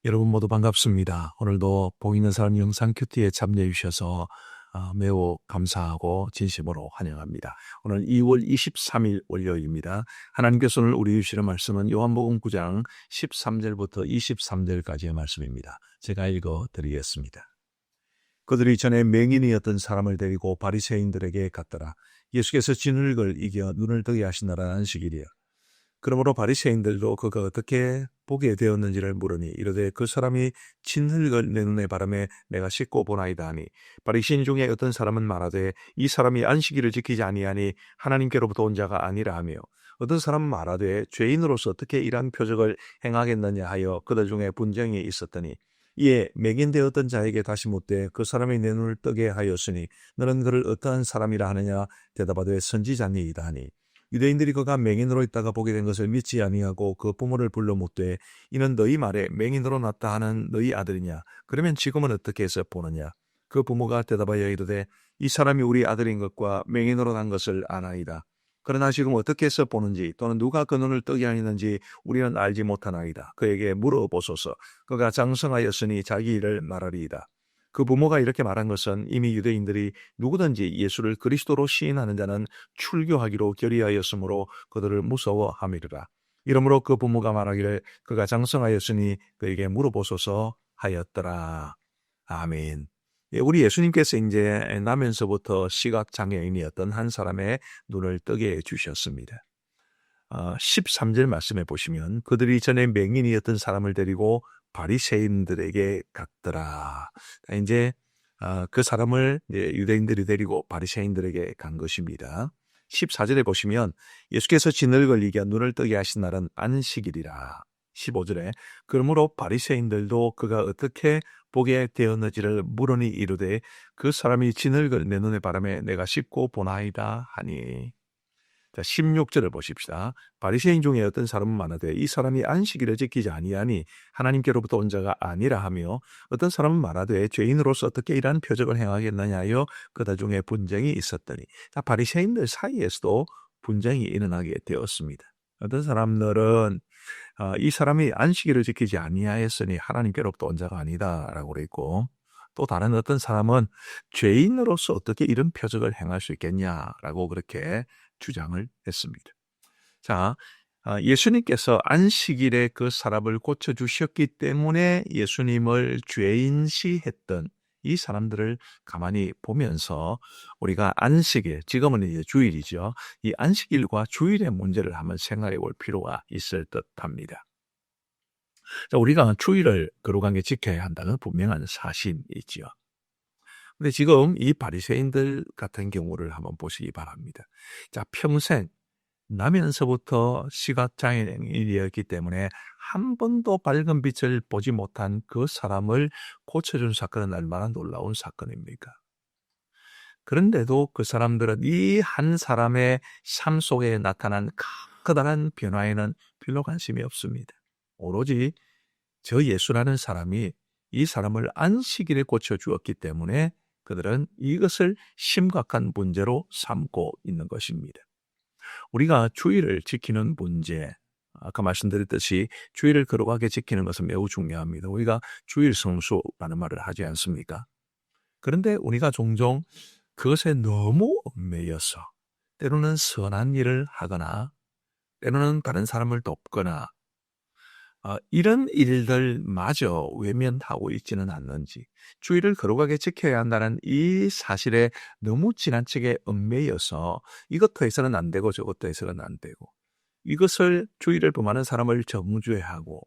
여러분 모두 반갑습니다. 오늘도 복 있는 사람 영상 큐티에 참여해 주셔서 매우 감사하고 진심으로 환영합니다. 오늘 2월 23일 월요일입니다. 하나님께서 오늘 우리 주시는 말씀은 요한복음 9장 13절부터 23절까지의 말씀입니다. 제가 읽어드리겠습니다. 그들이 전에 맹인이었던 사람을 데리고 바리새인들에게 갔더라. 예수께서 진흙을 이겨 눈을 뜨게 하시나라는 안식일이요. 그러므로 바리새인들도 그가 어떻게 보게 되었는지를 물으니 이르되 그 사람이 진흙을 내 눈에 바르매 내가 씻고 보나이다 하니, 바리새인 중에 어떤 사람은 말하되 이 사람이 안식일을 지키지 아니하니 하나님께로부터 온 자가 아니라 하며, 어떤 사람은 말하되 죄인으로서 어떻게 이러한 표적을 행하겠느냐 하여 그들 중에 분쟁이 있었더니, 이에 맹인되었던 자에게 다시 묻되 그 사람이 내 눈을 뜨게 하였으니 너는 그를 어떠한 사람이라 하느냐 대답하되 선지자니이다 하니, 유대인들이 그가 맹인으로 있다가 보게 된 것을 믿지 아니하고 그 부모를 불러 묻되 이는 너희 말에 맹인으로 났다 하는 너희 아들이냐? 그러면 지금은 어떻게 해서 보느냐? 그 부모가 대답하여 이르되 이 사람이 우리 아들인 것과 맹인으로 난 것을 아나이다. 그러나 지금 어떻게 해서 보는지 또는 누가 그 눈을 뜨게 하였는지 우리는 알지 못하나이다. 그에게 물어보소서. 그가 장성하였으니 자기 일을 말하리이다. 그 부모가 이렇게 말한 것은 이미 유대인들이 누구든지 예수를 그리스도로 시인하는 자는 출교하기로 결의하였으므로 그들을 무서워함이르라. 이러므로 그 부모가 말하기를 그가 장성하였으니 그에게 물어보소서 하였더라. 아멘. 우리 예수님께서 이제 나면서부터 시각장애인이었던 한 사람의 눈을 뜨게 해주셨습니다. 13절 말씀해 보시면 그들이 전에 맹인이었던 사람을 데리고 바리새인들에게 갔더라. 이제 그 사람을 유대인들이 데리고 바리새인들에게 간 것입니다. 14절에 보시면 예수께서 진흙을 이겨 눈을 뜨게 하신 날은 안식일이라. 15절에 그러므로 바리새인들도 그가 어떻게 보게 되었는지를 물으니 이르되 그 사람이 진흙을 내 눈에 바르매 내가 씻고 보나이다 하니. 자, 16절을 보십시다. 바리새인 중에 어떤 사람은 말하되 이 사람이 안식일을 지키지 아니하니 하나님께로부터 온 자가 아니라 하며, 어떤 사람은 말하되 죄인으로서 어떻게 이러한 표적을 행하겠느냐 하여 그들 중에 분쟁이 있었더니. 자, 바리새인들 사이에서도 분쟁이 일어나게 되었습니다. 어떤 사람들은 이 사람이 안식일을 지키지 아니하였으니 하나님께로부터 온 자가 아니다라고 그랬고, 또 다른 어떤 사람은 죄인으로서 어떻게 이런 표적을 행할 수 있겠냐라고 그렇게 주장을 했습니다. 자, 예수님께서 안식일에 그 사람을 고쳐주셨기 때문에 예수님을 죄인시했던 이 사람들을 가만히 보면서 우리가 안식일, 지금은 이제 주일이죠. 이 안식일과 주일의 문제를 한번 생각해 볼 필요가 있을 듯 합니다. 자, 우리가 주일을 거룩하게 지켜야 한다는 분명한 사실이지요. 근데 지금 이 바리새인들 같은 경우를 한번 보시기 바랍니다. 자, 평생 나면서부터 시각장애인이었기 때문에 한 번도 밝은 빛을 보지 못한 그 사람을 고쳐준 사건은 얼마나 놀라운 사건입니까? 그런데도 그 사람들은 이 한 사람의 삶 속에 나타난 커다란 변화에는 별로 관심이 없습니다. 오로지 저 예수라는 사람이 이 사람을 안식일에 고쳐주었기 때문에 그들은 이것을 심각한 문제로 삼고 있는 것입니다. 우리가 주일을 지키는 문제, 아까 말씀드렸듯이 주일을 거룩하게 지키는 것은 매우 중요합니다. 우리가 주일 성수라는 말을 하지 않습니까? 그런데 우리가 종종 그것에 너무 얽매여서 때로는 선한 일을 하거나 때로는 다른 사람을 돕거나 이런 일들마저 외면하고 있지는 않는지, 주일을 거룩하게 지켜야 한다는 이 사실에 너무 지나치게 얽매여서 이것도 해서는 안 되고 저것도 해서는 안 되고, 이것을 주일을 범하는 사람을 정죄하고,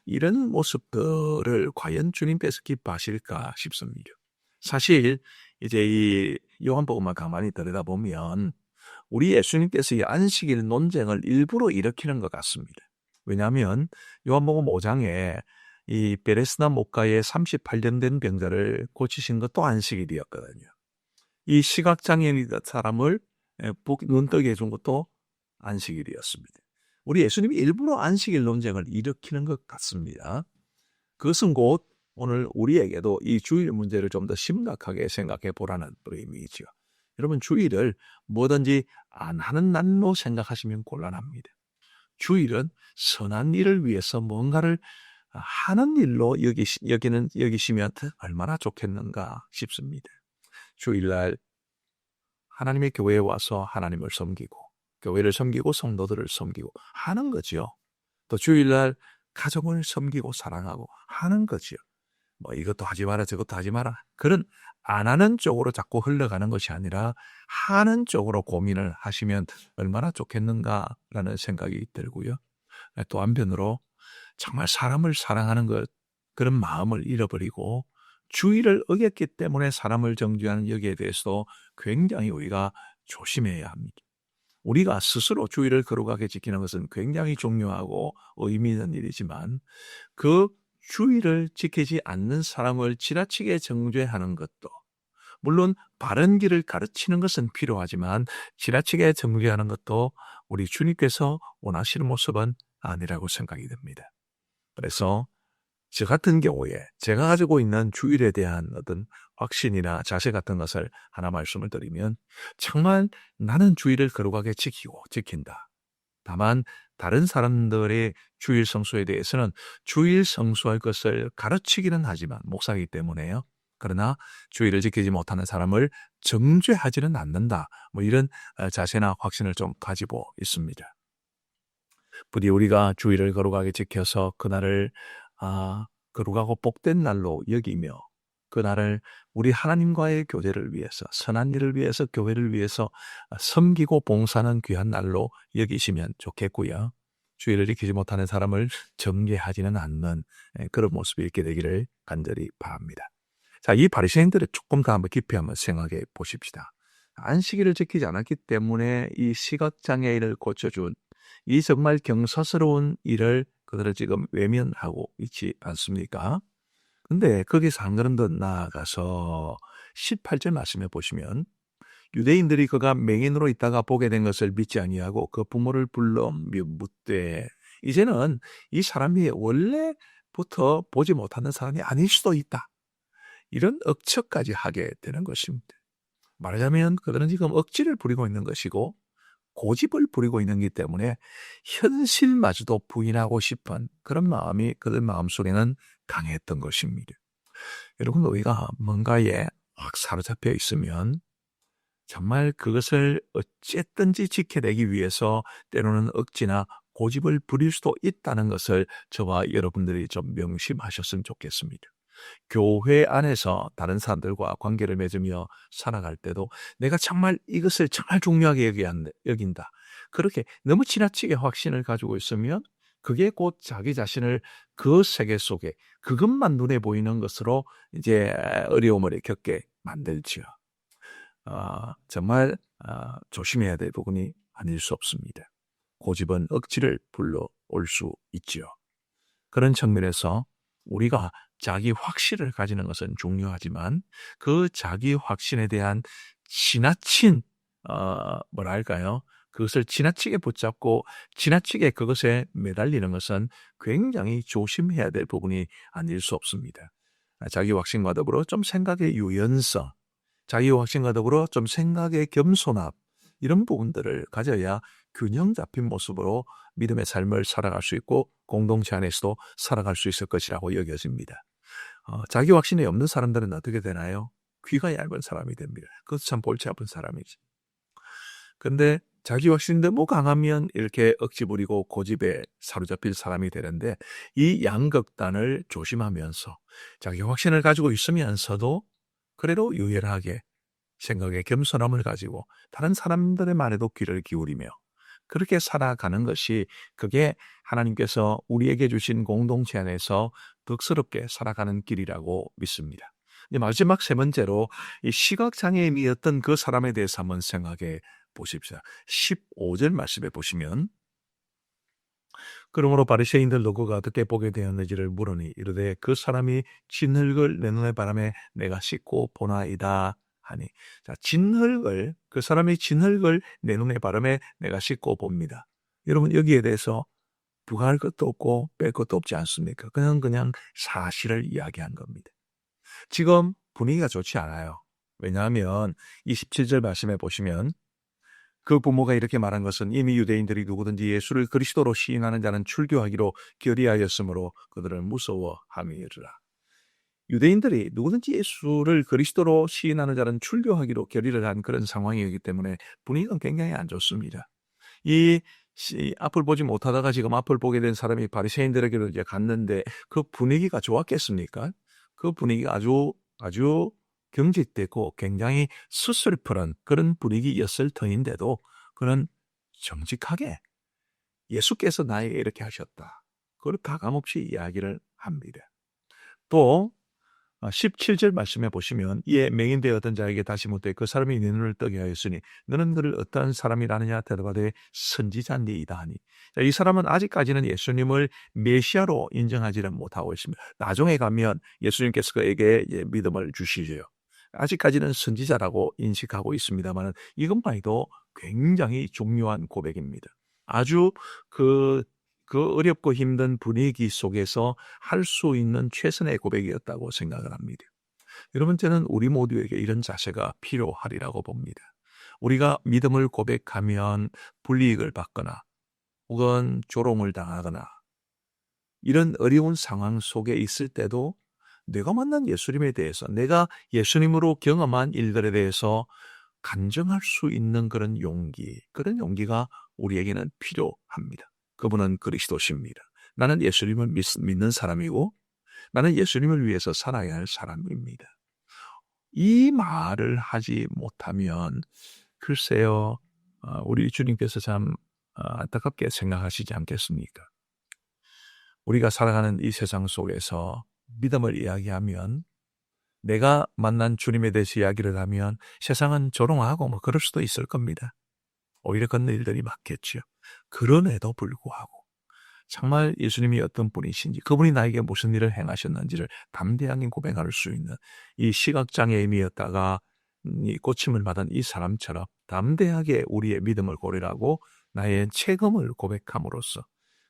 이런 모습들을 과연 주님께서 기뻐하실까 싶습니다. 사실 이제 이 요한복음만 가만히 들여다보면 우리 예수님께서 이 안식일 논쟁을 일부러 일으키는 것 같습니다. 왜냐하면 요한복음 5장에 이 베레스다 목가의 38년 된 병자를 고치신 것도 안식일이었거든요. 이 시각장애인 사람을 눈뜨게 해준 것도 안식일이었습니다. 우리 예수님이 일부러 안식일 논쟁을 일으키는 것 같습니다. 그것은 곧 오늘 우리에게도 이 주일 문제를 좀 더 심각하게 생각해 보라는 의미이죠. 여러분, 주일을 뭐든지 안 하는 날로 생각하시면 곤란합니다. 주일은 선한 일을 위해서 뭔가를 하는 일로 여기시면 얼마나 좋겠는가 싶습니다. 주일날 하나님의 교회에 와서 하나님을 섬기고 교회를 섬기고 성도들을 섬기고 하는 거지요. 또 주일날 가족을 섬기고 사랑하고 하는 거지요. 뭐 이것도 하지 마라 저것도 하지 마라. 그런 안 하는 쪽으로 자꾸 흘러가는 것이 아니라 하는 쪽으로 고민을 하시면 얼마나 좋겠는가라는 생각이 들고요. 또 한편으로 정말 사람을 사랑하는 것, 그런 마음을 잃어버리고 주의를 어겼기 때문에 사람을 정죄하는 여기에 대해서도 굉장히 우리가 조심해야 합니다. 우리가 스스로 주의를 거룩하게 지키는 것은 굉장히 중요하고 의미 있는 일이지만 그 주의를 지키지 않는 사람을 지나치게 정죄하는 것도, 물론 바른 길을 가르치는 것은 필요하지만 지나치게 정죄하는 것도 우리 주님께서 원하시는 모습은 아니라고 생각이 듭니다. 그래서 저 같은 경우에 제가 가지고 있는 주일에 대한 어떤 확신이나 자세 같은 것을 하나 말씀을 드리면, 정말 나는 주일을 거룩하게 지킨다. 다만 다른 사람들의 주일 성수에 대해서는 주일 성수할 것을 가르치기는 하지만 목사이기 때문에요. 그러나 주일을 지키지 못하는 사람을 정죄하지는 않는다. 뭐 이런 자세나 확신을 좀 가지고 있습니다. 부디 우리가 주일을 거룩하게 지켜서 그날을 거룩하고 복된 날로 여기며 그날을 우리 하나님과의 교제를 위해서, 선한 일을 위해서, 교회를 위해서 섬기고 봉사하는 귀한 날로 여기시면 좋겠고요. 주일을 지키지 못하는 사람을 정죄하지는 않는 그런 모습이 있게 되기를 간절히 바랍니다. 자, 이 바리새인들을 조금 더 한번 깊이 한번 생각해 보십시다. 안식일을 지키지 않았기 때문에 이 시각장애인을 고쳐준 이 정말 경사스러운 일을 그들은 지금 외면하고 있지 않습니까? 근데 거기서 한 걸음 더 나아가서 18절 말씀해 보시면, 유대인들이 그가 맹인으로 있다가 보게 된 것을 믿지 아니하고 그 부모를 불러 묻되, 이제는 이 사람이 원래부터 보지 못하는 사람이 아닐 수도 있다. 이런 억측까지 하게 되는 것입니다. 말하자면 그들은 지금 억지를 부리고 있는 것이고 고집을 부리고 있는 것 때문에 현실마저도 부인하고 싶은 그런 마음이 그들 마음속에는 강했던 것입니다. 여러분, 우리가 뭔가에 확 사로잡혀 있으면 정말 그것을 어쨌든지 지켜내기 위해서 때로는 억지나 고집을 부릴 수도 있다는 것을 저와 여러분들이 좀 명심하셨으면 좋겠습니다. 교회 안에서 다른 사람들과 관계를 맺으며 살아갈 때도 내가 정말 이것을 정말 중요하게 여긴다. 그렇게 너무 지나치게 확신을 가지고 있으면 그게 곧 자기 자신을 그 세계 속에 그것만 눈에 보이는 것으로 이제 어려움을 겪게 만들지요. 정말 조심해야 될 부분이 아닐 수 없습니다. 고집은 억지를 불러올 수 있지요. 그런 측면에서 우리가 자기 확신을 가지는 것은 중요하지만 그 자기 확신에 대한 지나친 그것을 지나치게 붙잡고 지나치게 그것에 매달리는 것은 굉장히 조심해야 될 부분이 아닐 수 없습니다. 자기 확신과 더불어 좀 생각의 유연성, 자기 확신과 더불어 좀 생각의 겸손함, 이런 부분들을 가져야 균형 잡힌 모습으로 믿음의 삶을 살아갈 수 있고 공동체 안에서도 살아갈 수 있을 것이라고 여겨집니다. 자기 확신이 없는 사람들은 어떻게 되나요? 귀가 얇은 사람이 됩니다. 그것도 참 골치 아픈 사람이지. 근데 자기 확신이 너무 강하면 이렇게 억지 부리고 고집에 사로잡힐 사람이 되는데, 이 양극단을 조심하면서 자기 확신을 가지고 있으면서도 그래도 유연하게 생각의 겸손함을 가지고 다른 사람들의 말에도 귀를 기울이며 그렇게 살아가는 것이, 그게 하나님께서 우리에게 주신 공동체 안에서 덕스럽게 살아가는 길이라고 믿습니다. 이제 마지막 세 번째로 이 시각장애인이었던 그 사람에 대해서 한번 생각해 보십시오. 15절 말씀해 보시면, 그러므로 바리새인들도 그가 어떻게 보게 되었는지를 물으니 이르되 그 사람이 진흙을 내 눈의 바람에 내가 씻고 보나이다 하니. 자, 그 사람이 진흙을 내 눈의 바람에 내가 씻고 봅니다. 여러분, 여기에 대해서 부과할 것도 없고 뺄 것도 없지 않습니까? 그냥 사실을 이야기한 겁니다. 지금 분위기가 좋지 않아요. 왜냐하면 27절 말씀해 보시면, 그 부모가 이렇게 말한 것은 이미 유대인들이 누구든지 예수를 그리스도로 시인하는 자는 출교하기로 결의하였으므로 그들을 무서워함이라. 유대인들이 누구든지 예수를 그리스도로 시인하는 자는 출교하기로 결의를 한 그런 상황이기 때문에 분위기가 굉장히 안 좋습니다. 이 앞을 보지 못하다가 지금 앞을 보게 된 사람이 바리새인들에게로 이제 갔는데 그 분위기가 좋았겠습니까? 그 분위기가 아주 경직되고 굉장히 수슬프른 그런 분위기였을 터인데도 그는 정직하게 예수께서 나에게 이렇게 하셨다. 그걸 가감없이 이야기를 합니다. 또 17절 말씀해 보시면 이에 맹인되었던 자에게 다시 묻되 그 사람이 네 눈을 뜨게 하였으니 너는 그를 어떠한 사람이라느냐 대답하되 선지자니이다 하니. 자, 이 사람은 아직까지는 예수님을 메시아로 인정하지는 못하고 있습니다. 나중에 가면 예수님께서 그에게 믿음을 주시죠. 아직까지는 선지자라고 인식하고 있습니다만 이것만 해도 굉장히 중요한 고백입니다. 아주 그 어렵고 힘든 분위기 속에서 할 수 있는 최선의 고백이었다고 생각을 합니다. 여러분, 저는 우리 모두에게 이런 자세가 필요하리라고 봅니다. 우리가 믿음을 고백하면 불이익을 받거나 혹은 조롱을 당하거나 이런 어려운 상황 속에 있을 때도 내가 만난 예수님에 대해서, 내가 예수님으로 경험한 일들에 대해서 간증할 수 있는 그런 용기가 우리에게는 필요합니다. 그분은 그리스도십니다. 나는 예수님을 믿는 사람이고 나는 예수님을 위해서 살아야 할 사람입니다. 이 말을 하지 못하면 글쎄요, 우리 주님께서 참 안타깝게 생각하시지 않겠습니까? 우리가 살아가는 이 세상 속에서 믿음을 이야기하면, 내가 만난 주님에 대해서 이야기를 하면 세상은 조롱하고 그럴 수도 있을 겁니다. 오히려 그런 일들이 많겠죠. 그럼에도 불구하고 정말 예수님이 어떤 분이신지, 그분이 나에게 무슨 일을 행하셨는지를 담대하게 고백할 수 있는 이 시각장애인이었다가 이 고침을 받은 이 사람처럼 담대하게 우리의 믿음을 고려하고 나의 체험을 고백함으로써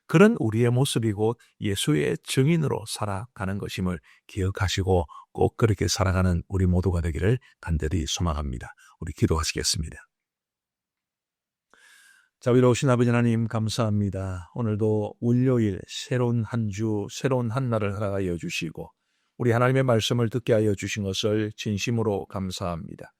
그런 우리의 모습이 곧 예수의 증인으로 살아가는 것임을 기억하시고 꼭 그렇게 살아가는 우리 모두가 되기를 간절히 소망합니다. 우리 기도하시겠습니다. 자비로우신 아버지 하나님, 감사합니다. 오늘도 월요일 새로운 한 주, 새로운 한 날을 허락하여 주시고 우리 하나님의 말씀을 듣게 하여 주신 것을 진심으로 감사합니다.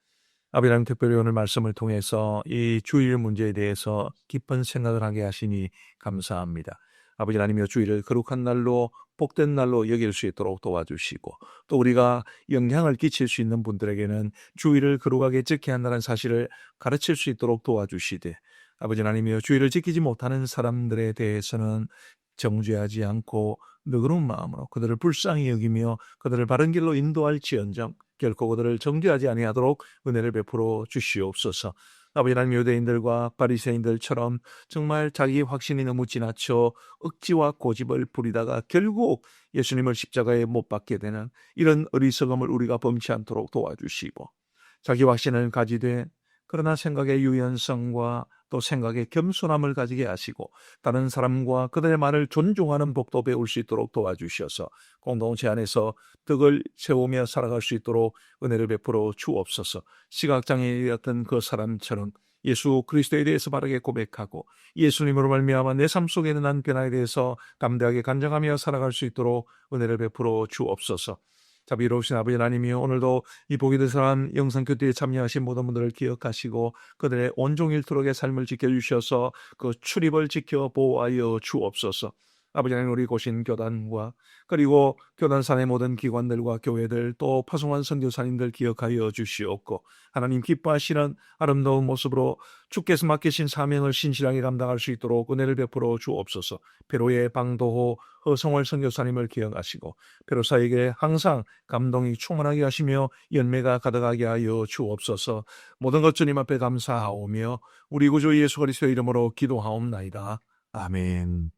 아버지 하나님, 특별히 오늘 말씀을 통해서 이 주일 문제에 대해서 깊은 생각을 하게 하시니 감사합니다. 아버지 하나님이여, 주일을 거룩한 날로, 복된 날로 여길 수 있도록 도와주시고, 또 우리가 영향을 끼칠 수 있는 분들에게는 주일을 거룩하게 지켜야 한다는 사실을 가르칠 수 있도록 도와주시되, 아버지 하나님이여, 주일을 지키지 못하는 사람들에 대해서는 정죄하지 않고 너그러운 마음으로 그들을 불쌍히 여기며 그들을 바른 길로 인도할지언정 결코 그들을 정죄하지 아니하도록 은혜를 베풀어 주시옵소서. 아버지 하나님, 유대인들과 바리새인들처럼 정말 자기 확신이 너무 지나쳐 억지와 고집을 부리다가 결국 예수님을 십자가에 못 박게 되는 이런 어리석음을 우리가 범치 않도록 도와주시고, 자기 확신을 가지되 그러나 생각의 유연성과 또 생각의 겸손함을 가지게 하시고 다른 사람과 그들의 말을 존중하는 복도 배울 수 있도록 도와주셔서 공동체 안에서 덕을 세우며 살아갈 수 있도록 은혜를 베풀어 주옵소서. 시각장애인이었던 그 사람처럼 예수 그리스도에 대해서 바르게 고백하고 예수님으로 말미암아 내 삶 속에 있는 한 변화에 대해서 담대하게 간증하며 살아갈 수 있도록 은혜를 베풀어 주옵소서. 자비로우신 아버지 하나님이여, 오늘도 이 복이 된 사람 영상교대에 참여하신 모든 분들을 기억하시고 그들의 온종일토록의 삶을 지켜주셔서 그 출입을 지켜 보호하여 주옵소서. 아버지 하나님, 우리 고신 교단과 그리고 교단산의 모든 기관들과 교회들, 또 파송한 선교사님들 기억하여 주시옵고, 하나님 기뻐하시는 아름다운 모습으로 주께서 맡기신 사명을 신실하게 감당할 수 있도록 은혜를 베풀어 주옵소서. 배로의 방도호 허성월 선교사님을 기억하시고 배로사에게 항상 감동이 충만하게 하시며 연매가 가득하게 하여 주옵소서. 모든 것 주님 앞에 감사하오며 우리 구주 예수 그리스도의 이름으로 기도하옵나이다. 아멘.